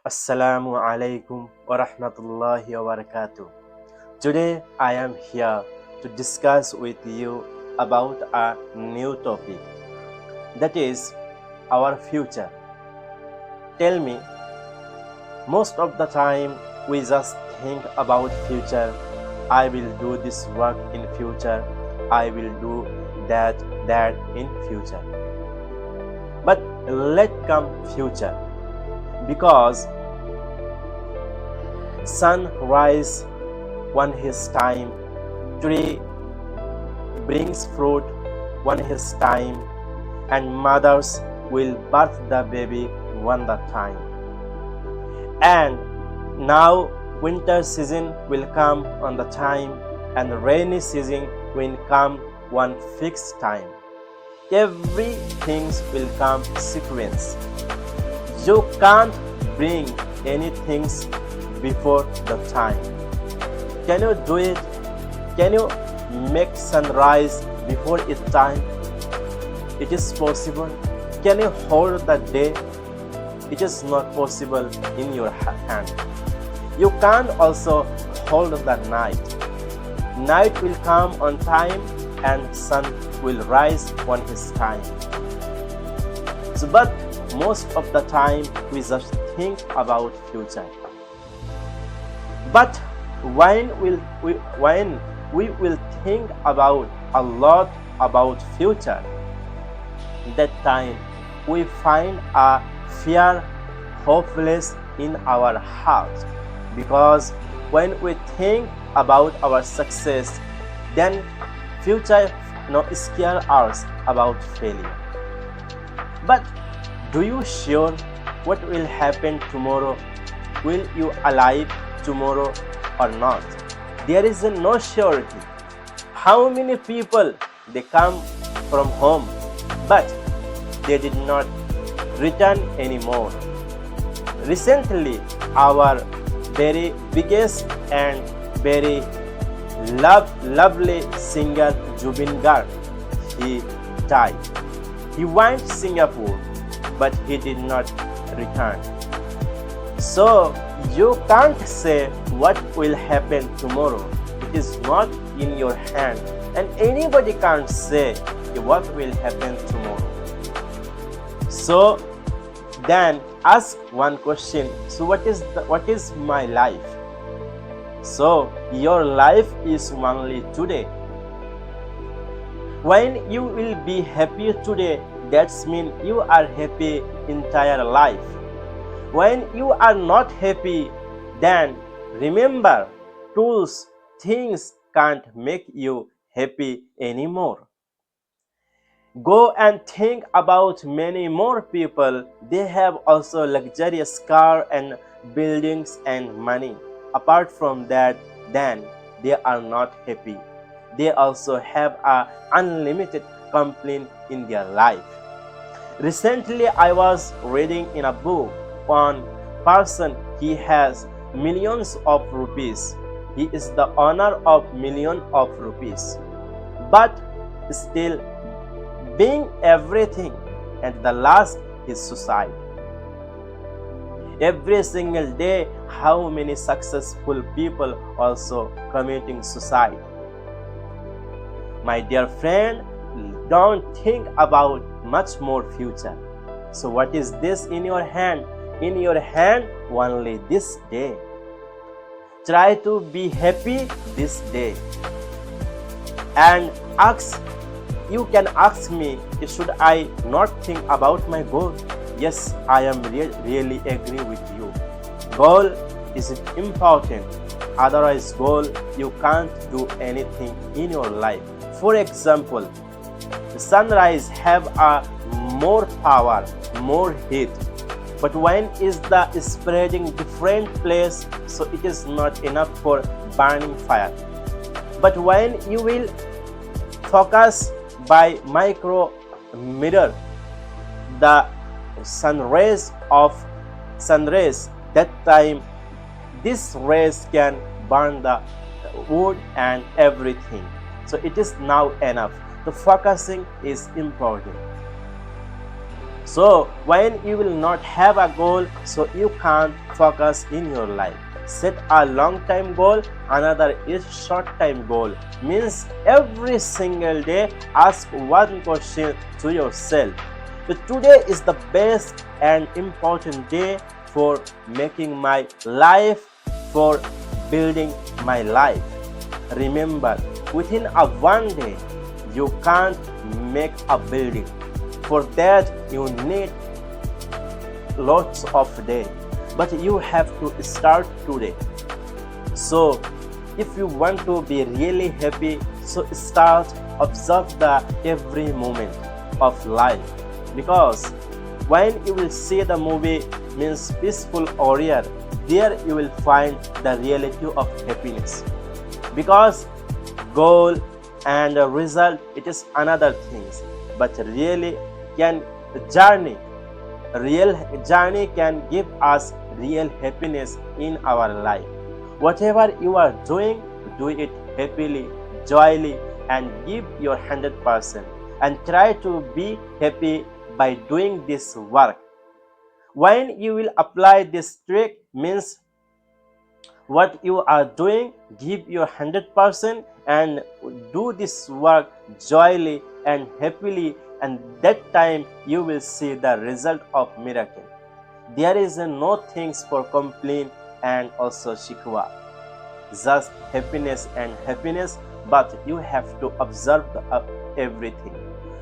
Assalamu alaikum wa rahmatullahi wa barakatuh. Today I am here to discuss with you about a new topic, that is our future. Tell me, most of the time we just think about future. I will do this work in future. I will do that in future. But let come future, because sunrise when his time, tree brings fruit when his time, and mothers will birth the baby when the time. And now winter season will come on the time, and rainy season will come one fixed time. Everything will come sequence. You can't bring anything before the time. Can you do it? Can you make sunrise before its time? It is possible. Can you hold the day? It is not possible in your hand. You can't also hold the night. Night will come on time and sun will rise on its time. But most of the time we just think about future. But when we will think about a lot about future, that time we find a fear, hopeless in our heart, because when we think about our success, then future scare us about failure. But do you sure what will happen tomorrow? Will you alive tomorrow or not? There is no surety. How many people they come from home, but they did not return anymore? Recently, our very biggest and very lovely singer Jubin Garg, he died. He went to Singapore, but he did not return. So you can't say what will happen tomorrow. It is not in your hand, and anybody can't say what will happen tomorrow. So then ask one question. So what is my life? So your life is only today. When you will be happy today, that means you are happy entire life. When you are not happy, then remember, tools, things can't make you happy anymore. Go and think about many more people. They have also luxurious car and buildings and money. Apart from that, then they are not happy. They also have a unlimited complaint in their life. Recently, I was reading in a book, one person, he has millions of rupees. He is the owner of millions of rupees, but still being everything, and the last is suicide. Every single day, how many successful people also committing suicide? My dear friend, don't think about much more future. So what is this in your hand? In your hand, only this day. Try to be happy this day. And you can ask me, should I not think about my goal? Yes, I am really agree with you. Goal is important. Otherwise, goal, you can't do anything in your life. For example, the sunrise have a more power, more heat. But when is the spreading different place, so it is not enough for burning fire. But when you will focus by micro mirror the sun rays, that time this rays can burn the wood and everything. So it is now enough. The focusing is important. So when you will not have a goal, so you can't focus in your life. Set a long time goal, another is short time goal. Means every single day ask one question to yourself. So today is the best and important day for making my life, for building my life. Remember, within a one day, you can't make a building. For that, you need lots of day, but you have to start today. So if you want to be really happy, so start observe the every moment of life, because when you will see the movie means peaceful warrior, there you will find the reality of happiness. Because goal and result, it is another things, but really can journey, real journey can give us real happiness in our life. Whatever you are doing, do it happily, joyfully, and give your 100%, and try to be happy by doing this work. When you will apply this trick, means what you are doing, give your 100% and do this work joyfully and happily, and that time you will see the result of miracle. There is no things for complain and also shikwa, just happiness and happiness, but you have to observe everything.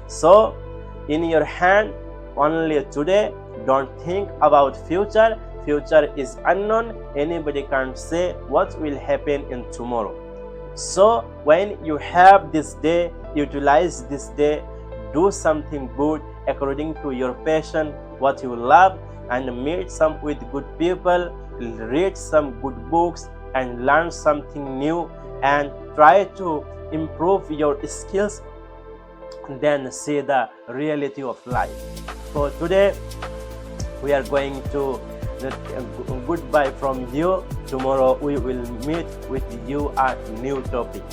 So in your hand only today, don't think about future. Future is unknown, anybody can't say what will happen in tomorrow. So when you have this day, utilize this day, do something good according to your passion, what you love, and meet some with good people, read some good books, and learn something new, and try to improve your skills, then see the reality of life. For today, we are going to goodbye from you. Tomorrow we will meet with you a new topic.